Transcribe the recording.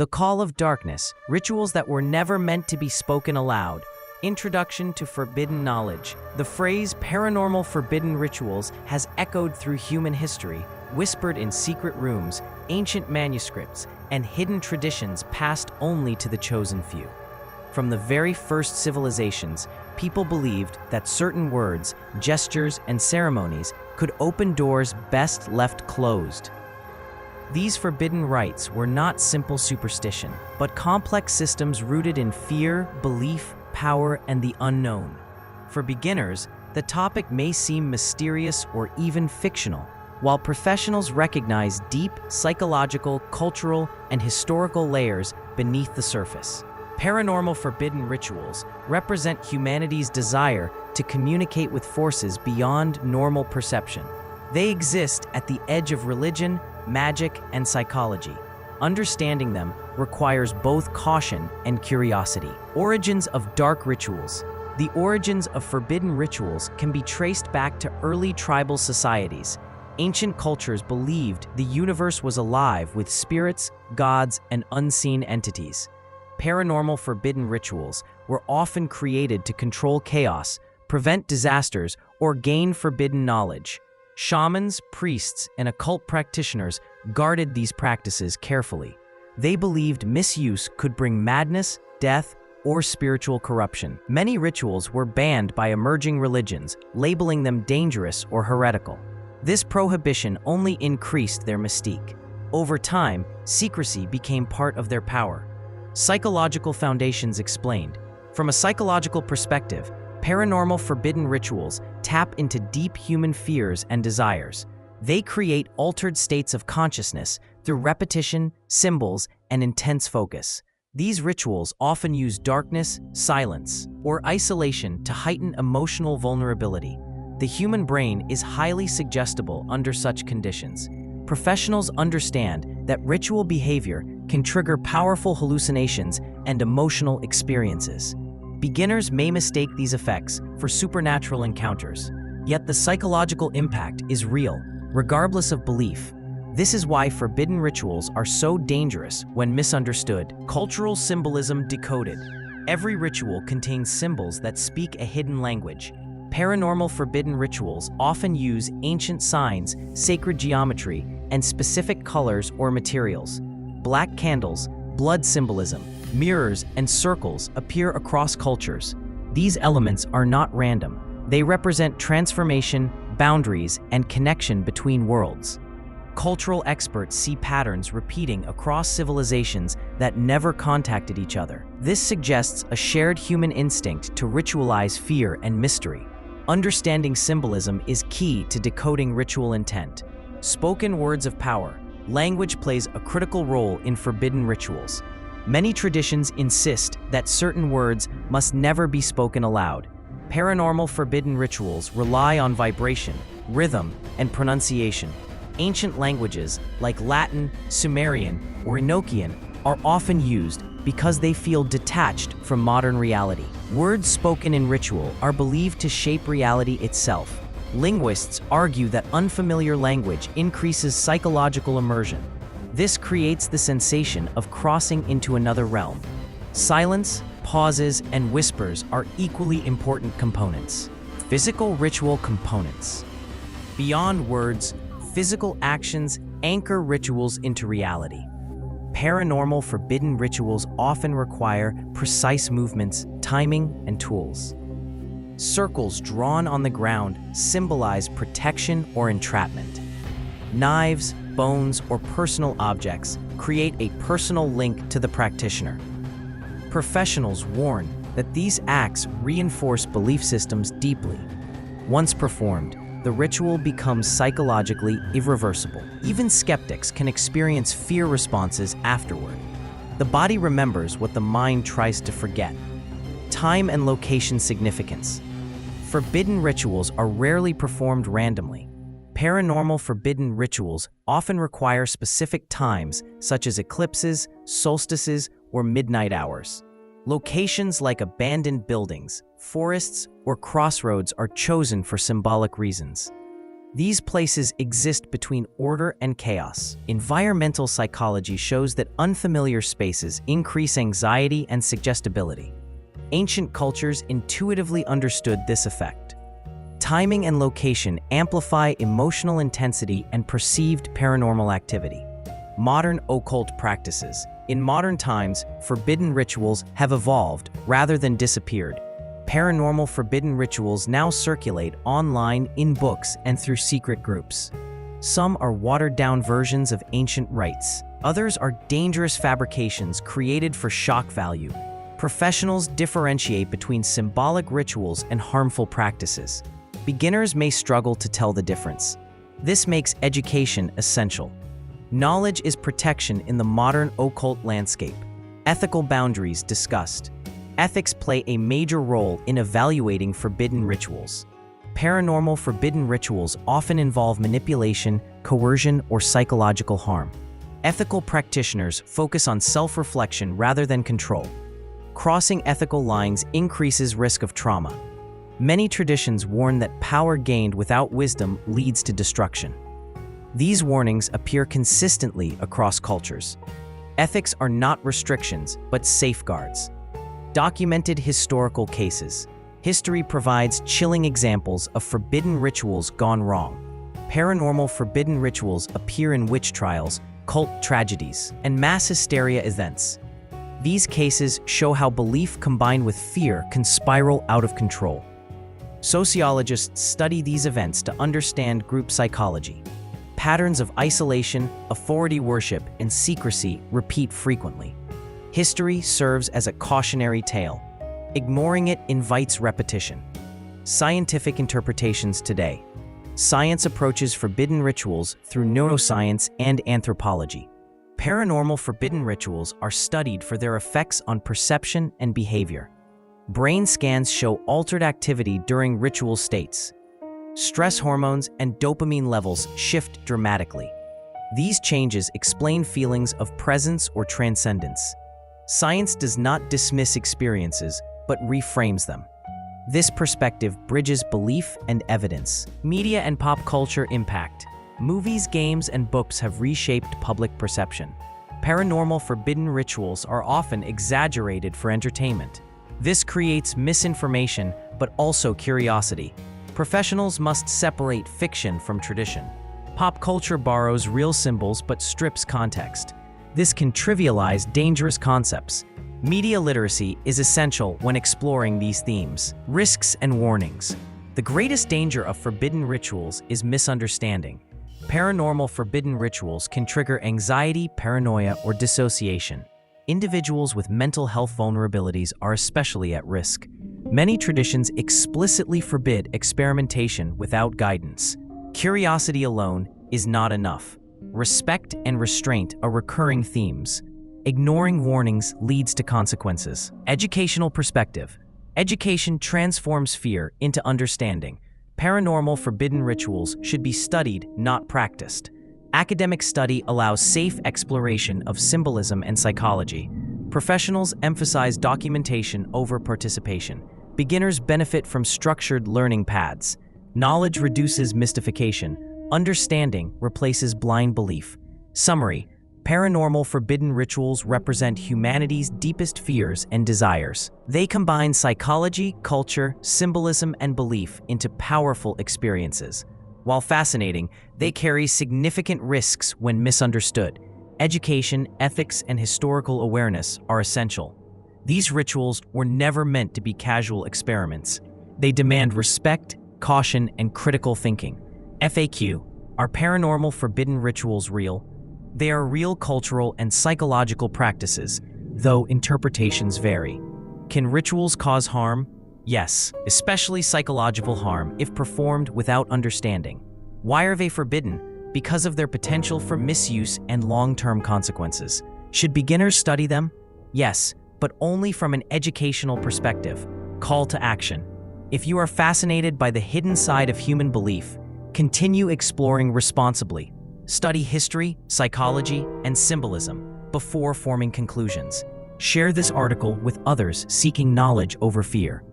The Call of Darkness, rituals that were never meant to be spoken aloud. Introduction to Forbidden Knowledge. The phrase paranormal forbidden rituals has echoed through human history, whispered in secret rooms, ancient manuscripts, and hidden traditions passed only to the chosen few. From the very first civilizations, people believed that certain words, gestures, and ceremonies could open doors best left closed. These forbidden rites were not simple superstition, but complex systems rooted in fear, belief, power, and the unknown. For beginners, the topic may seem mysterious or even fictional, while professionals recognize deep psychological, cultural, and historical layers beneath the surface. Paranormal forbidden rituals represent humanity's desire to communicate with forces beyond normal perception. They exist at the edge of religion, magic, and psychology. Understanding them requires both caution and curiosity. Origins of dark rituals. The origins of forbidden rituals can be traced back to early tribal societies. Ancient cultures believed the universe was alive with spirits, gods, and unseen entities. Paranormal forbidden rituals were often created to control chaos, prevent disasters, or gain forbidden knowledge. Shamans, priests, and occult practitioners guarded these practices carefully. They believed misuse could bring madness, death, or spiritual corruption. Many rituals were banned by emerging religions, labeling them dangerous or heretical. This prohibition only increased their mystique. Over time, secrecy became part of their power. Psychological foundations explained. From a psychological perspective, paranormal forbidden rituals tap into deep human fears and desires. They create altered states of consciousness through repetition, symbols, and intense focus. These rituals often use darkness, silence, or isolation to heighten emotional vulnerability. The human brain is highly suggestible under such conditions. Professionals understand that ritual behavior can trigger powerful hallucinations and emotional experiences. Beginners may mistake these effects for supernatural encounters, yet the psychological impact is real, regardless of belief. This is why forbidden rituals are so dangerous when misunderstood. Cultural symbolism decoded. Every ritual contains symbols that speak a hidden language. Paranormal forbidden rituals often use ancient signs, sacred geometry, and specific colors or materials. Black candles, blood symbolism, mirrors, and circles appear across cultures. These elements are not random. They represent transformation, boundaries, and connection between worlds. Cultural experts see patterns repeating across civilizations that never contacted each other. This suggests a shared human instinct to ritualize fear and mystery. Understanding symbolism is key to decoding ritual intent. Spoken words of power. Language plays a critical role in forbidden rituals. Many traditions insist that certain words must never be spoken aloud. Paranormal forbidden rituals rely on vibration, rhythm, and pronunciation. Ancient languages like Latin, Sumerian, or Enochian are often used because they feel detached from modern reality. Words spoken in ritual are believed to shape reality itself. Linguists argue that unfamiliar language increases psychological immersion. This creates the sensation of crossing into another realm. Silence, pauses, and whispers are equally important components. Physical ritual components. Beyond words, physical actions anchor rituals into reality. Paranormal forbidden rituals often require precise movements, timing, and tools. Circles drawn on the ground symbolize protection or entrapment. Knives, bones, or personal objects create a personal link to the practitioner. Professionals warn that these acts reinforce belief systems deeply. Once performed, the ritual becomes psychologically irreversible. Even skeptics can experience fear responses afterward. The body remembers what the mind tries to forget. Time and location significance. Forbidden rituals are rarely performed randomly. Paranormal forbidden rituals often require specific times, such as eclipses, solstices, or midnight hours. Locations like abandoned buildings, forests, or crossroads are chosen for symbolic reasons. These places exist between order and chaos. Environmental psychology shows that unfamiliar spaces increase anxiety and suggestibility. Ancient cultures intuitively understood this effect. Timing and location amplify emotional intensity and perceived paranormal activity. Modern occult practices. In modern times, forbidden rituals have evolved rather than disappeared. Paranormal forbidden rituals now circulate online, in books, and through secret groups. Some are watered-down versions of ancient rites. Others are dangerous fabrications created for shock value. Professionals differentiate between symbolic rituals and harmful practices. Beginners may struggle to tell the difference. This makes education essential. Knowledge is protection in the modern occult landscape. Ethical boundaries discussed. Ethics play a major role in evaluating forbidden rituals. Paranormal forbidden rituals often involve manipulation, coercion, or psychological harm. Ethical practitioners focus on self-reflection rather than control. Crossing ethical lines increases risk of trauma. Many traditions warn that power gained without wisdom leads to destruction. These warnings appear consistently across cultures. Ethics are not restrictions, but safeguards. Documented historical cases. History provides chilling examples of forbidden rituals gone wrong. Paranormal forbidden rituals appear in witch trials, cult tragedies, and mass hysteria events. These cases show how belief combined with fear can spiral out of control. Sociologists study these events to understand group psychology. Patterns of isolation, authority worship, and secrecy repeat frequently. History serves as a cautionary tale. Ignoring it invites repetition. Scientific interpretations today. Science approaches forbidden rituals through neuroscience and anthropology. Paranormal forbidden rituals are studied for their effects on perception and behavior. Brain scans show altered activity during ritual states. Stress hormones and dopamine levels shift dramatically. These changes explain feelings of presence or transcendence. Science does not dismiss experiences, but reframes them. This perspective bridges belief and evidence. Media and pop culture impact. Movies, games, and books have reshaped public perception. Paranormal forbidden rituals are often exaggerated for entertainment. This creates misinformation, but also curiosity. Professionals must separate fiction from tradition. Pop culture borrows real symbols but strips context. This can trivialize dangerous concepts. Media literacy is essential when exploring these themes. Risks and warnings. The greatest danger of forbidden rituals is misunderstanding. Paranormal forbidden rituals can trigger anxiety, paranoia, or dissociation. Individuals with mental health vulnerabilities are especially at risk. Many traditions explicitly forbid experimentation without guidance. Curiosity alone is not enough. Respect and restraint are recurring themes. Ignoring warnings leads to consequences. Educational perspective. Education transforms fear into understanding. Paranormal forbidden rituals should be studied, not practiced. Academic study allows safe exploration of symbolism and psychology. Professionals emphasize documentation over participation. Beginners benefit from structured learning paths. Knowledge reduces mystification. Understanding replaces blind belief. Summary: paranormal forbidden rituals represent humanity's deepest fears and desires. They combine psychology, culture, symbolism, and belief into powerful experiences. While fascinating, they carry significant risks when misunderstood. Education, ethics, and historical awareness are essential. These rituals were never meant to be casual experiments. They demand respect, caution, and critical thinking. FAQ: are paranormal forbidden rituals real? They are real cultural and psychological practices, though interpretations vary. Can rituals cause harm? Yes, especially psychological harm if performed without understanding. Why are they forbidden? Because of their potential for misuse and long-term consequences. Should beginners study them? Yes, but only from an educational perspective. Call to action. If you are fascinated by the hidden side of human belief, continue exploring responsibly. Study history, psychology, and symbolism before forming conclusions. Share this article with others seeking knowledge over fear.